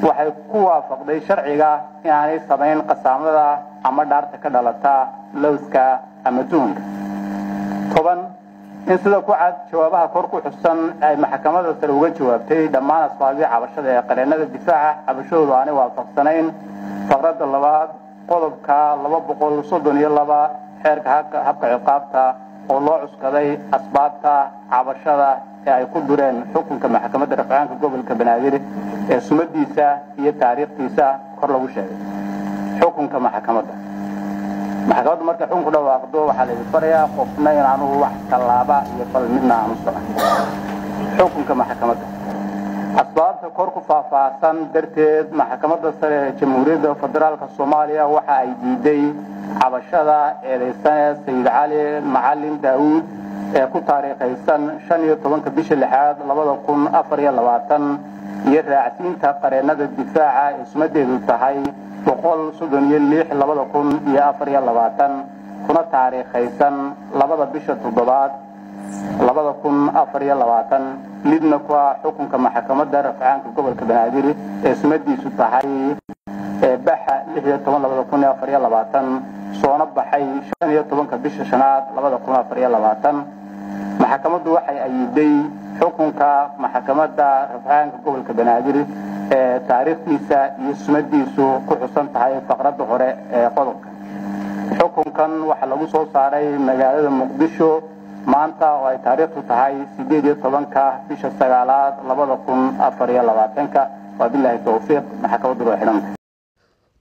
waxay ku waafaqday sharciga inaanay samayn qasaamada ama dhaarta ka dhalata lowska ama tuunka. 10 in sida ku cad jawaabaha kor ku xusan ay maxkamadda sare uga jawaabtay dhammaan asbaabihii cabashada ee qareennada difaaca cabashadoodu aanay waafaqsanayn faqradda 2 qodobka 232 xeerka habka ciqaabta oo loo cuskaday asbaabta cabashada ee ay ku dureen xukunka maxkamadda rafcaanka gobolka Banaadir ee sumadiisa iyo taariikhdiisa kor lagu sheegay. xukunka maxkamadda marka xukunku dhawaaqdo waxaa la farayaa qofna inaanu wax talaaba iyo fal midna aanu socon. xukunka maxkamadda asbaabta kor ku faahfaahsan darteed maxkamadda sare ee Jamhuuriyadda Federaalka Soomaaliya waxa ay diiday cabashada eedeysan Sayid Cali Macalin Daawud ee ku taariikhaysan 15 bisha 6 2024 iyo raacsiinta qareennada difaaca ee sumadeedu tahay 136 kuna taariikhaysan 2 bisha 7 2024 midna ku xukunka maxkamadda rafcaanka gobolka Banaadir ee sumadiisu tahay baxa 16/2024 soona baxay 15 bisha 5 2024 maxkamaddu waxay ayiday xukunka maxkamadda rafcaanka gobolka Banaadir ee taariikhdiisa iyo sumadiisu ku xusan tahay faqradda hore ee qodobka. xukunkan waxa lagu soo saaray magaalada Muqdisho maanta oo ay taariikhdu tahay 18 bisha 9 2024 wabillahi tawfiiq maxkamaddu way xidhantay.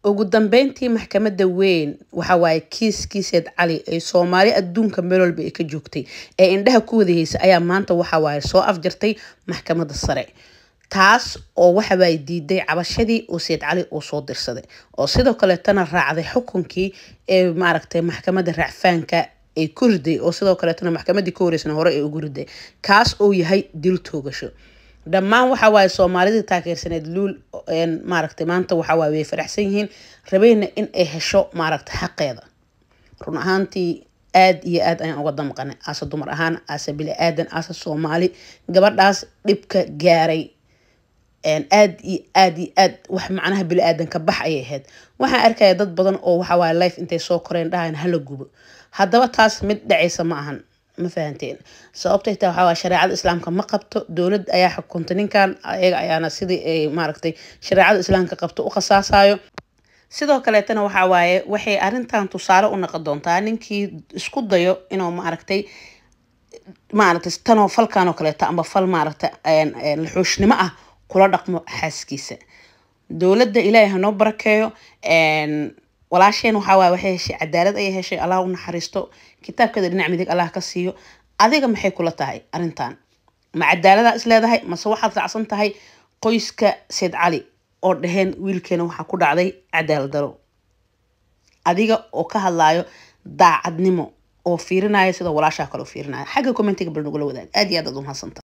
ugu dambeyntii maxkamadda weyn waxa waaye kiiskii Sayid Cali ay Soomaali adduunka meel walba ay ka joogtay ee indhaha ku wadaysa ayaa maanta waxa waaye soo afjartay maxkamadda sare taas oo waxa ay diiday cabashadii oo Sayid Cali uu soo dirsaday oo sidoo kale tan raacday xukunkii ee maaragtay maxkamadda racfaanka ay ku riday oo sidoo kale tan maxkamaddii ka horeysana hore ay ugu riday kaas oo yahay dil toogasho. dhammaan waxa waaye Soomaalida taageersaneed luul maaragtay maanta waxa waaye way faraxsan yihiin rabayna in ay hesho maaragtay xaqeeda. run ahaantii aad iyo aad ayaan uga damqanay asa dumar ahaan asa bili aadan asa Soomaali gabadhaas dhibka gaaray aad iyo aad wax macnaha bili aadan ka bax ay ahayd. waxaan arkay dad badan oo waxa waaye life intay soo koreen dhahan hala gubo haddaba taas mid dhacaysa ma ahan ma fahanteen sababtay taa waxa shariicada islaamka ma qabto dawlad ayaa xukunta ninkan ayaga ayaana sidii ay maaragtay shariicada islaamka qabto u qasaasayo. sidoo kale tan waxa waaye waxay arintan tusaale u noqon doontaa ninkii isku dayo inuu maaragtay tanoo falkan oo kale amba fal maaragtay xushniimo ah kula dhaqmo xaaskiisa. dawladda Ilaahay ha noo barakeeyo walaasheen waxa waaye waxay heshay cadaalad ay heshay Allah u naxariisto kitaabkeeda dhinac midig Allah ka siiyo. adiga maxay kula tahay arintan ma cadaalada is leedahay mase waxaad raacsan tahay qoyska Sayid Cali oo dhaheen wiilkeena waxa ku dhacday cadaalad daro adiga oo ka hadlayo daacadnimo oo fiirinaya sida walaasha kale oo fiirinaya xagga commentiga bal nagu la wadaag aad iyo aad u mahadsantahay.